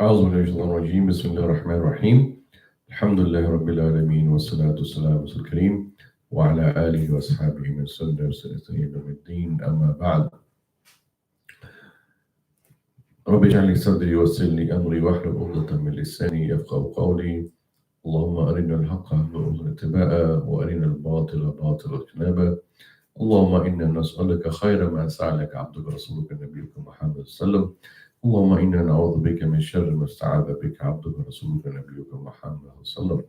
أعوذ بالله من الشيطان الرجيم بسم الله الرحمن الرحيم الحمد لله رب العالمين والصلاة والسلام على الكريم وعلى آله وأصحابه من سنة وسنة إلى يوم الدين أما بعد رب اجعل لي صدري ويسر لي أمري واحلل عقدة من لساني يفقهوا قولي اللهم أرنا الحق حقا وارزقنا اتباعه وأرنا الباطل باطلا واجتنابه اللهم إنا نسألك خير ما سألك عبدك رسولك نبيك محمد صلى الله عليه وسلم اللهم إنا نعوذ بك من شر ما استعاذ بك عبدك رسولك نبيك محمد صلى الله عليه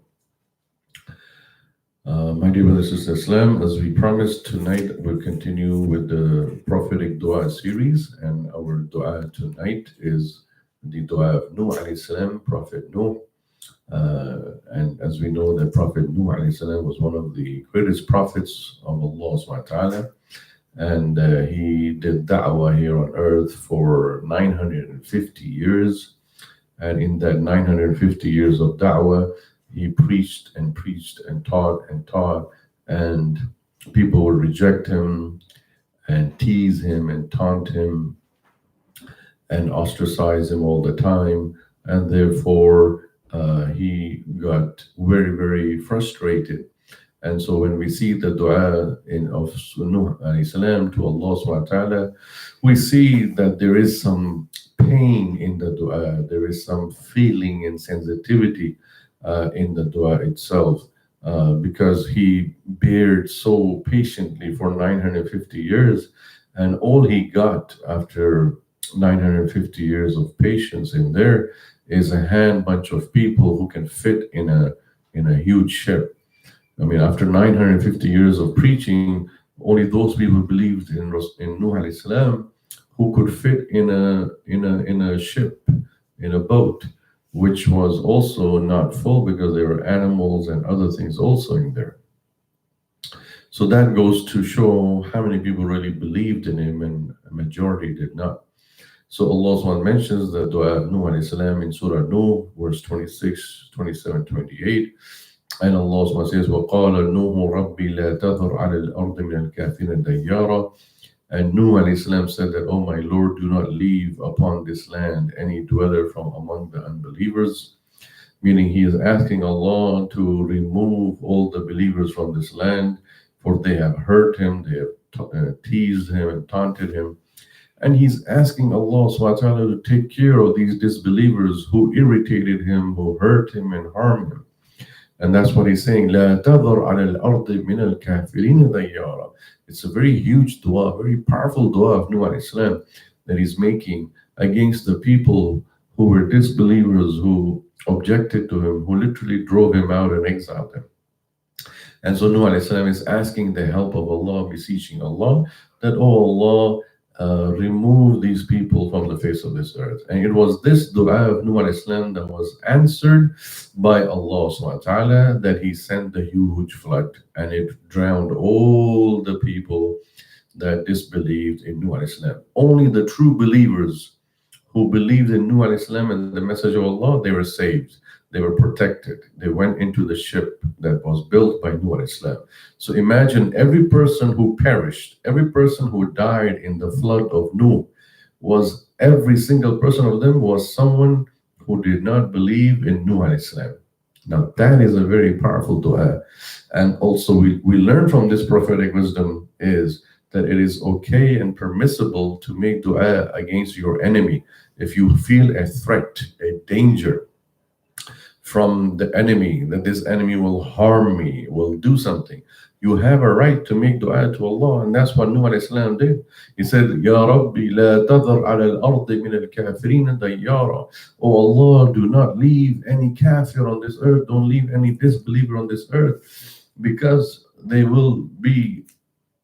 وسلم. My dear brothers and sisters, Islam, as we promised, tonight we'll continue with the prophetic dua series, and our dua tonight is the dua of Nuh alayhi salam, Prophet Nuh. And as we know, that Prophet Nuh alayhi salam was one of the greatest prophets of Allah subhanahu wa ta'ala, and he did da'wah here on earth for 950 years, and in that 950 years of da'wah, he preached and preached and taught, and people would reject him and tease him and taunt him and ostracize him all the time, and therefore he got very, very frustrated. And so when we see the dua of Nuh alayhi salam to Allah subhanahu wa ta'ala, we see that there is some pain in the dua, there is some feeling and sensitivity in the dua itself, because he bared so patiently for 950 years, and all he got after 950 years of patience in there is a bunch of people who can fit in a huge ship. I mean, after 950 years of preaching, only those people believed in Nuh alayhi salam who could fit in a ship, in a boat, which was also not full because there were animals and other things also in there. So that goes to show how many people really believed in him, and a majority did not. So Allah SWT mentions the dua of Nuh alayhi salam in surah Nuh, verse 26, 27, 28. And Allah SWT says, وَقَالَ نُوحُ رَبِّي لَا تَذَرْ عَلَى الْأَرْضِ مِنَ الْكَافِرِينَ دَيَّارًا. And Nuh alayhi salam said that, "Oh my Lord, do not leave upon this land any dweller from among the unbelievers." Meaning he is asking Allah to remove all the believers from this land, for they have hurt him, they have teased him and taunted him. And he's asking Allah subhanahu wa ta'ala to take care of these disbelievers who irritated him, who hurt him and harmed him. And that's what he's saying, لا تذر على الأرض من الكافرين ديارا. It's a very huge dua, very powerful dua of Nuh alayhi salam that he's making against the people who were disbelievers, who objected to him, who literally drove him out and exiled him. And so Nuh alayhi salam is asking the help of Allah, beseeching Allah that, "Oh Allah, remove these people from the face of this earth." And it was this dua of Nuh alayhi salam that was answered by Allah subhanahu wa ta'ala, that he sent the huge flood, and it drowned all the people that disbelieved in Nuh alayhi salam. Only the true believers who believed in Nuh alayhi salam and the message of Allah, they were saved. They were protected. They went into the ship that was built by Nuh alayhi salam. So imagine every person who perished, every person who died in the flood of Nuh, was every single person of them was someone who did not believe in Nuh alayhi salam. Now that is a very powerful dua. And also we learn from this prophetic wisdom is that it is okay and permissible to make dua against your enemy. If you feel a threat, a danger from the enemy, that this enemy will harm me, will do something, you have a right to make dua to Allah. And that's what Nuh alayhi salam did. He said, Ya Rabbi, la tadhar ala al-ardi min al-kafirin dayyara. Oh Allah, do not leave any kafir on this earth, don't leave any disbeliever on this earth, because they will be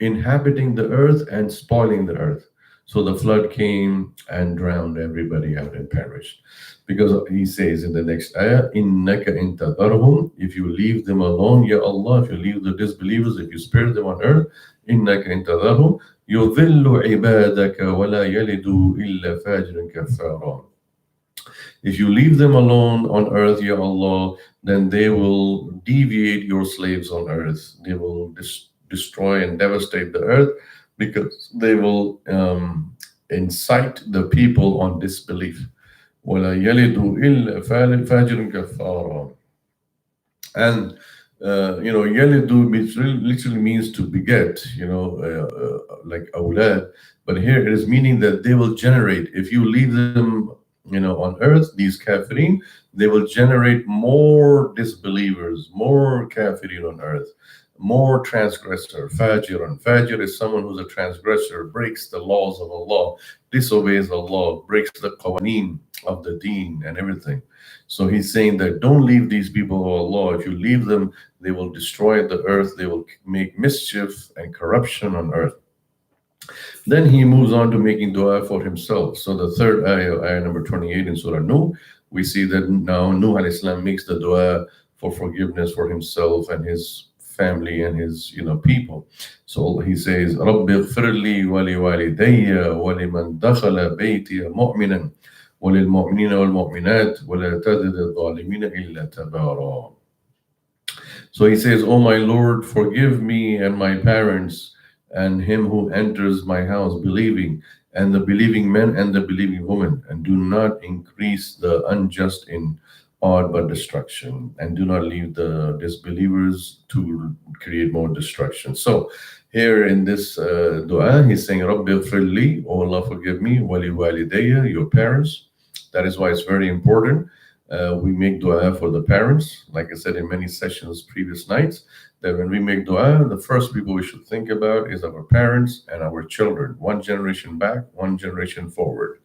inhabiting the earth and spoiling the earth. So the flood came and drowned everybody out and perished. Because he says in the next ayah, إِنَّكَ إِن تَذَرْهُمْ, if you leave them alone, Ya Allah, if you leave the disbelievers, if you spare them on earth, إِنَّكَ إِن تَذَرْهُمْ يُضِلُّ عِبَادَكَ وَلَا يَلِدُوا إِلَّا فَاجِرًا كَفَّارًا. If you leave them alone on earth, Ya Allah, then they will deviate your slaves on earth. They will destroy and devastate the earth, because they will incite the people on disbelief. ولا يلد إلا فاجر كفارا. And yalidu literally means to beget, like awlad. But here it is meaning that they will generate. If you leave them, on earth, these kafirin, they will generate more disbelievers, more kafirin on earth, more transgressor. Fajir is someone who's a transgressor, breaks the laws of Allah, disobeys Allah, breaks the qawaneen of the deen and everything. So he's saying that don't leave these people of Allah. If you leave them, they will destroy the earth. They will make mischief and corruption on earth. Then he moves on to making dua for himself. So the third ayah number 28 in Surah Nuh, we see that now Nuh alayhi salam makes the dua for forgiveness for himself and his family and his people. So he says, رَبِّ اغْفِرْ لِي وَلِوَالِدَيَّ وَلِمَنْ دَخَلَ بَيْتِيَ مُؤْمِنًا وَلِلْمُؤْمِنِينَ وَالْمُؤْمِنَاتِ وَلَا تَزِدِ الظَّالِمِينَ إِلَّا تَبَارًا. So he says, "Oh my Lord, forgive me and my parents and him who enters my house believing, and the believing men and the believing women, and do not increase the unjust in odd but destruction, and do not leave the disbelievers to create more destruction." So here in this dua, he's saying, "Rabbi ighfir li," oh Allah, forgive me, wali walidayya, your parents. That is why it's very important. We make dua for the parents, like I said in many sessions previous nights, that when we make dua, the first people we should think about is our parents and our children. One generation back, one generation forward.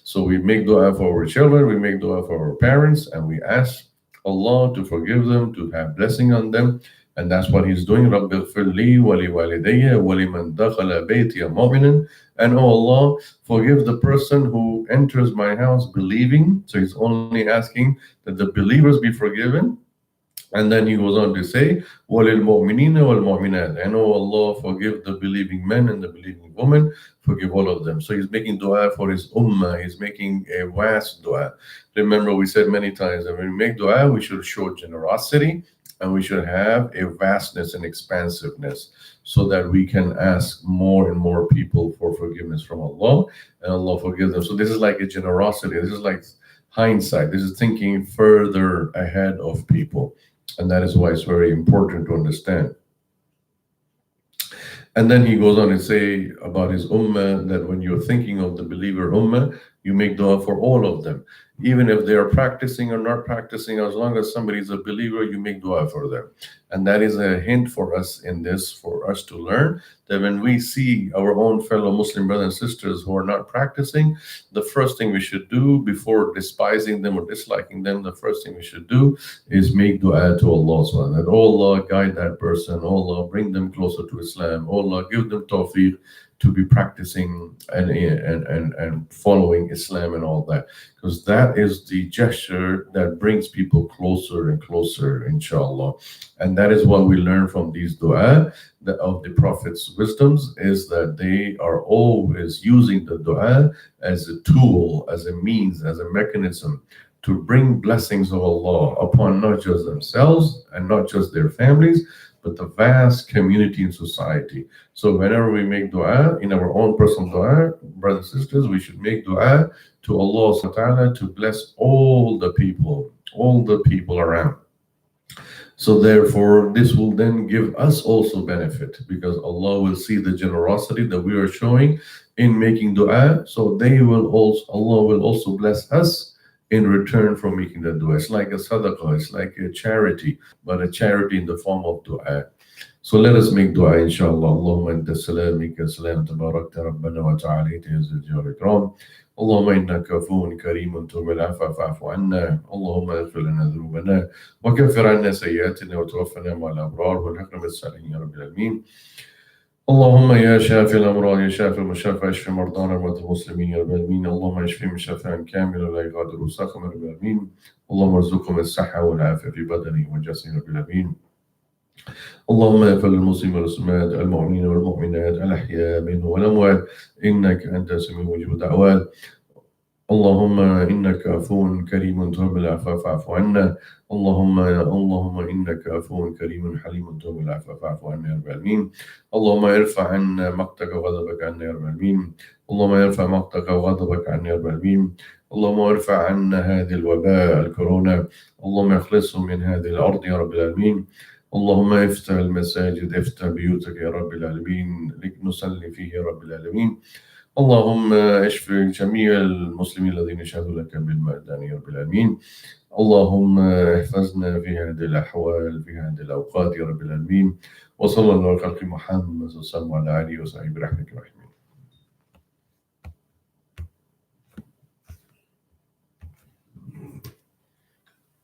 So we make dua for our children, we make dua for our parents, and we ask Allah to forgive them, to have blessing on them. And that's what he's doing. رَبِّ اغْفِرْ لِي وَلِوَالِدَيَّ وَلِمَنْ دَخَلَ بَيْتِيَ مُؤْمِنًا. And oh Allah, forgive the person who enters my house believing. So he's only asking that the believers be forgiven. And then he goes on to say, وَلِلْمُؤْمِنِينَ وَالْمُؤْمِنَاتِ. And oh Allah, forgive the believing men and the believing women. Forgive all of them. So he's making dua for his ummah. He's making a vast dua. Remember, we said many times that when we make dua, we should show generosity. And we should have a vastness and expansiveness so that we can ask more and more people for forgiveness from Allah, and Allah forgive them. So this is like a generosity. This is like hindsight. This is thinking further ahead of people. And that is why it's very important to understand. And then he goes on to say about his ummah that when you're thinking of the believer ummah, you make dua for all of them. Even if they are practicing or not practicing, as long as somebody is a believer, you make dua for them. And that is a hint for us in this, for us to learn that when we see our own fellow Muslim brothers and sisters who are not practicing, the first thing we should do before despising them or disliking them, the first thing we should do is make dua to Allah. So that, oh Allah, guide that person. Oh Allah, bring them closer to Islam. Oh Allah, give them tawfiq to be practicing and following Islam and all that. Because that is the gesture that brings people closer and closer, inshallah. And that is what we learn from these dua of the Prophet's wisdoms, is that they are always using the dua as a tool, as a means, as a mechanism to bring blessings of Allah upon not just themselves and not just their families, but the vast community and society. So whenever we make dua, in our own personal dua, brothers and sisters, we should make dua to Allah subhanahu wa ta'ala to bless all the people around. So therefore, this will then give us also benefit, because Allah will see the generosity that we are showing in making dua. So Allah will also bless us in return for making the dua. It's like a sadaqah, it's like a charity, but a charity in the form of dua. So let us make dua, inshallah. Allahumma anta salam, minka salam, tabarakta rabbana wa ta'alayta ya zal jalali wal ikram. Allahumma innaka afuwwun kareemun tuhibbul afwa fa'fu anna. Allahumma ighfir lana dhunubana wa kaffir anna sayyi'atina wa tawaffana ma'al abrar walhiqna bis salihin ya rabbil alamin. اللهم يا شافي الأمراض يا شافي المشافى اشف مرضانا ومرضى المسلمين يا رب العالمين. اللهم اشفهم شفاء كاملا لا يغادر سقما يا رب العالمين. اللهم ارزقهم الصحة والعافية في بدنهم وجسدهم يا رب العالمين. اللهم اغفر للمسلمين والمسلمات المؤمنين والمؤمنات الأحياء منهم والأموات إنك أنت السميع مجيب الدعوات. اللهم إنك عفو كريم تحب العفو فاعف عنا. اللهم إنك عفو كريم حليم تحب العفو فاعف عنا يا رب العالمين. اللهم ارفع عنا مقتك وغضبك عنا يا رب العالمين. اللهم ارفع مقتك وغضبك عنا يا رب العالمين. اللهم ارفع عنا هذه الوباء الكورونا، اللهم اخلصهم من هذه الأرض يا رب العالمين. اللهم افتح المساجد، افتح بيوتك يا رب العالمين نصلي فيه يا رب العالمين. اللهم اشف جميع المسلمين الذين شهدوا لك بالمعدان يا رب العالمين. اللهم احفظنا في هذه الأحوال في هذه الأوقات يا رب العالمين. وصلى الله على خلق محمد صلى الله عليه وسلم وعلى آله وصحبه برحمتك.